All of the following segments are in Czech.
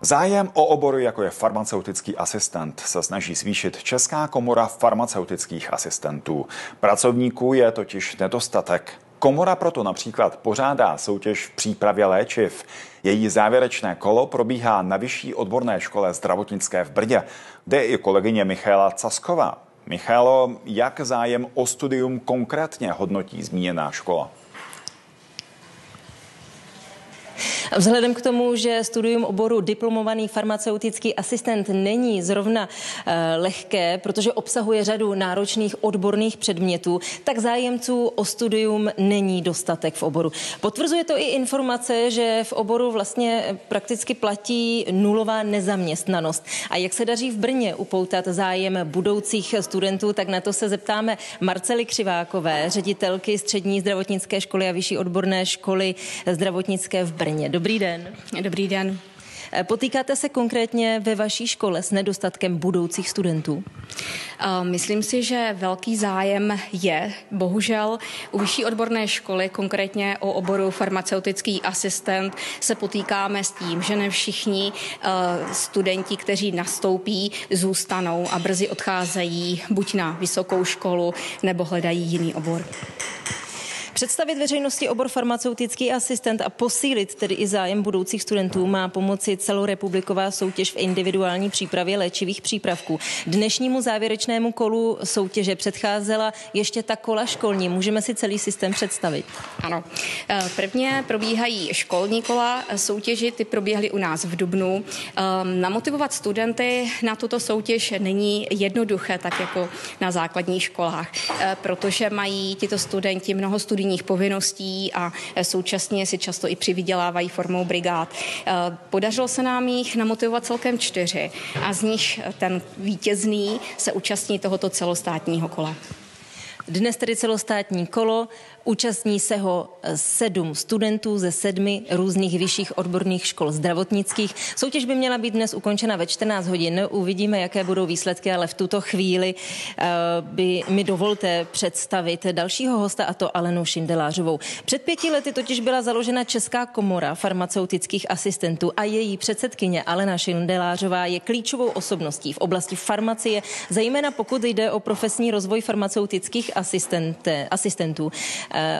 Zájem o obory, jako je farmaceutický asistent, se snaží zvýšit Česká komora farmaceutických asistentů. Pracovníků je totiž nedostatek. Komora proto například pořádá soutěž v přípravě léčiv. Její závěrečné kolo probíhá na Vyšší odborné škole zdravotnické v Brně, kde je i kolegyně Michaela Casková. Michaelo, jak zájem o studium konkrétně hodnotí zmíněná škola? Vzhledem k tomu, že studium oboru diplomovaný farmaceutický asistent není zrovna lehké, protože obsahuje řadu náročných odborných předmětů, tak zájemců o studium není dostatek v oboru. Potvrzuje to i informace, že v oboru vlastně prakticky platí nulová nezaměstnanost. A jak se daří v Brně upoutat zájem budoucích studentů, tak na to se zeptáme Marcely Křivákové, ředitelky Střední zdravotnické školy a Vyšší odborné školy zdravotnické v Brně. Dobrý den. Dobrý den. Potýkáte se konkrétně ve vaší škole s nedostatkem budoucích studentů? Myslím si, že velký zájem je, bohužel, u Vyšší odborné školy, konkrétně o oboru farmaceutický asistent, se potýkáme s tím, že ne všichni studenti, kteří nastoupí, zůstanou a brzy odcházejí buď na vysokou školu, nebo hledají jiný obor. Představit veřejnosti obor farmaceutický asistent a posílit tedy i zájem budoucích studentů má pomoci celorepubliková soutěž v individuální přípravě léčivých přípravků. Dnešnímu závěrečnému kolu soutěže předcházela ještě ta kola školní. Můžeme si celý systém představit? Ano. Prvně probíhají školní kola soutěži, ty proběhly u nás v dubnu. Namotivovat studenty na tuto soutěž není jednoduché, tak jako na základních školách, protože mají tito studenti mnoho studijních povinností a současně si často i přivydělávají formou brigád. Podařilo se nám jich namotivovat celkem 4 a z nich ten vítězný se účastní tohoto celostátního kola. Dnes tedy celostátní kolo, účastní se ho 7 studentů ze 7 různých vyšších odborných škol zdravotnických. Soutěž by měla být dnes ukončena ve 14 hodin. Uvidíme, jaké budou výsledky, ale v tuto chvíli by mi dovolte představit dalšího hosta, a to Alenu Šindelářovou. Před 5 lety totiž byla založena Česká komora farmaceutických asistentů a její předsedkyně Alena Šindelářová je klíčovou osobností v oblasti farmacie, zejména pokud jde o profesní rozvoj farmaceutických asistentů.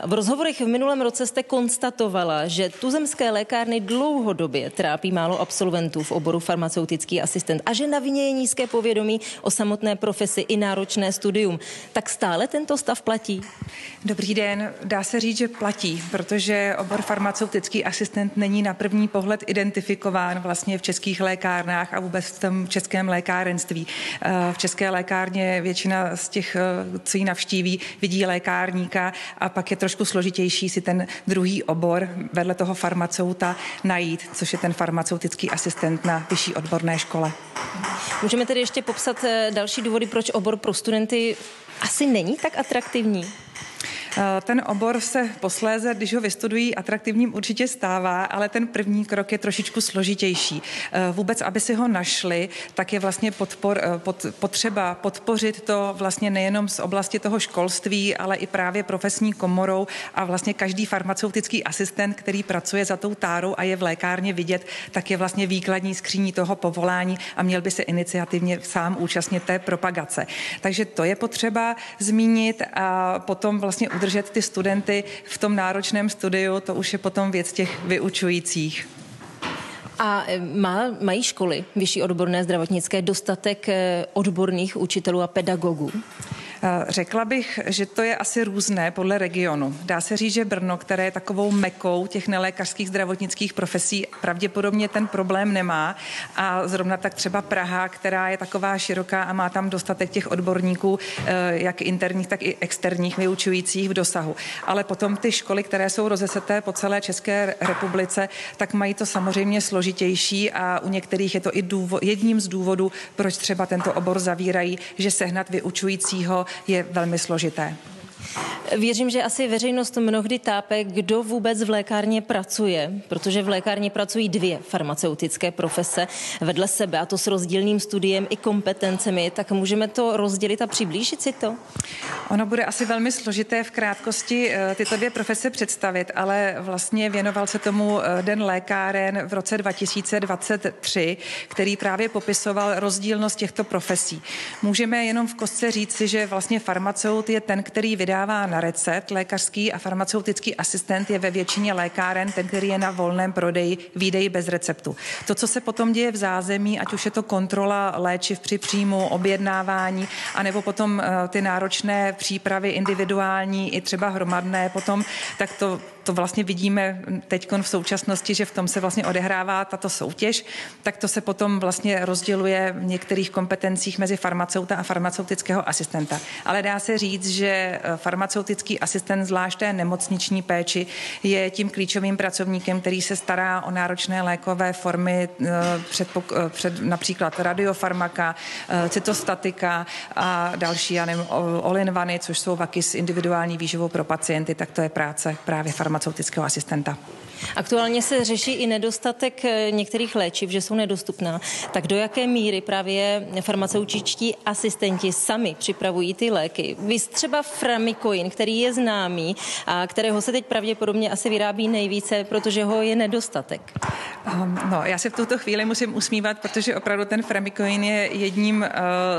V rozhovorech v minulém roce jste konstatovala, že tuzemské lékárny dlouhodobě trápí málo absolventů v oboru farmaceutický asistent a že na vině je nízké povědomí o samotné profesi i náročné studium. Tak stále tento stav platí? Dobrý den, dá se říct, že platí, protože obor farmaceutický asistent není na první pohled identifikován vlastně v českých lékárnách a vůbec v tom českém lékárenství. V české lékárně většina z těch, co ji navštíví, vidí lékárníka a pak je trošku složitější si ten druhý obor vedle toho farmaceuta najít, což je ten farmaceutický asistent na vyšší odborné škole. Můžeme tedy ještě popsat další důvody, proč obor pro studenty asi není tak atraktivní? Ten obor se posléze, když ho vystudují, atraktivním určitě stává, ale ten první krok je trošičku složitější. Vůbec, aby si ho našli, tak je vlastně potřeba podpořit to vlastně nejenom z oblasti toho školství, ale i právě profesní komorou a vlastně každý farmaceutický asistent, který pracuje za tou tárou a je v lékárně vidět, tak je vlastně výkladní skříní toho povolání a měl by se iniciativně sám účastnit té propagace. Takže to je potřeba zmínit a potom vlastně udržet ty studenty v tom náročném studiu, to už je potom věc těch vyučujících. A mají školy vyšší odborné zdravotnické dostatek odborných učitelů a pedagogů? Řekla bych, že to je asi různé podle regionu. Dá se říct, že Brno, které je takovou mekou těch nelékařských zdravotnických profesí, pravděpodobně ten problém nemá. A zrovna tak třeba Praha, která je taková široká a má tam dostatek těch odborníků, jak interních, tak i externích vyučujících v dosahu. Ale potom ty školy, které jsou rozeseté po celé České republice, tak mají to samozřejmě složitější a u některých je to i jedním z důvodů, proč třeba tento obor zavírají, že sehnat vyučujícího je velmi složité. Věřím, že asi veřejnost mnohdy tápe, kdo vůbec v lékárně pracuje, protože v lékárně pracují dvě farmaceutické profese vedle sebe, a to s rozdílným studiem i kompetencemi. Tak můžeme to rozdělit a přiblížit si to? Ono bude asi velmi složité v krátkosti tyto dvě profese představit, ale vlastně věnoval se tomu Den lékáren v roce 2023, který právě popisoval rozdílnost těchto profesí. Můžeme jenom v kostce říci, že vlastně farmaceut je ten, který vydává na recept lékařský, a farmaceutický asistent je ve většině lékáren ten, který je na volném výdeji bez receptu. To, co se potom děje v zázemí, ať už je to kontrola léčiv při příjmu, objednávání, anebo potom ty náročné přípravy individuální i třeba hromadné potom, tak to vlastně vidíme teďkon v současnosti, že v tom se vlastně odehrává tato soutěž, tak to se potom vlastně rozděluje v některých kompetencích mezi farmaceuta a farmaceutického asistenta. Ale dá se říct, že farmaceutický asistent, zvlášť té nemocniční péči, je tím klíčovým pracovníkem, který se stará o náročné lékové formy, před například radiofarmaka, cytostatika a další, já nevím, all-in-one, což jsou vaky s individuální výživou pro pacienty, tak to je práce právě farmaceutického asistenta. Aktuálně se řeší i nedostatek některých léčiv, že jsou nedostupná. Tak do jaké míry právě farmaceutičtí asistenti sami připravují ty léky? Vy třeba Framicoin, který je známý a kterého se teď pravděpodobně asi vyrábí nejvíce, protože ho je nedostatek. No, já se v tuto chvíli musím usmívat, protože opravdu ten Framicoin je jedním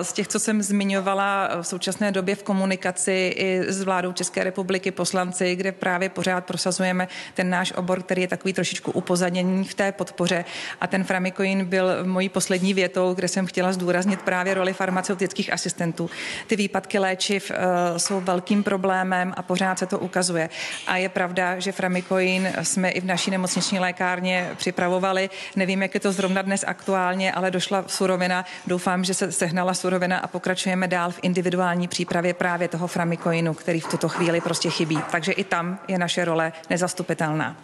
z těch, co jsem zmiňovala v současné době v komunikaci i s vládou České republiky, poslanci, kde právě pořád prosazujeme ten náš obor, který je takový trošičku upozadněný v té podpoře. A ten Framicoin byl mojí poslední větou, kde jsem chtěla zdůraznit právě roli farmaceutických asistentů. Ty výpadky léčiv jsou velkým problémem a pořád se to ukazuje. A je pravda, že Framicoin jsme i v naší nemocniční lékárně připravovali. Nevím, jak je to zrovna dnes aktuálně, ale došla surovina. Doufám, že se sehnala surovina a pokračujeme dál v individuální přípravě právě toho Framicoinu, který v tuto chvíli prostě chybí. Takže i tam je naše role nezastupitelná.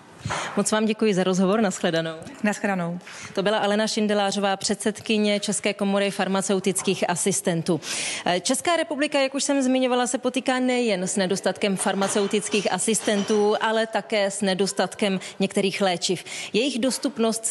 Moc vám děkuji za rozhovor, nashledanou. Nashledanou. To byla Alena Šindelářová, předsedkyně České komory farmaceutických asistentů. Česká republika, jak už jsem zmiňovala, se potýká nejen s nedostatkem farmaceutických asistentů, ale také s nedostatkem některých léčiv. Jejich dostupnost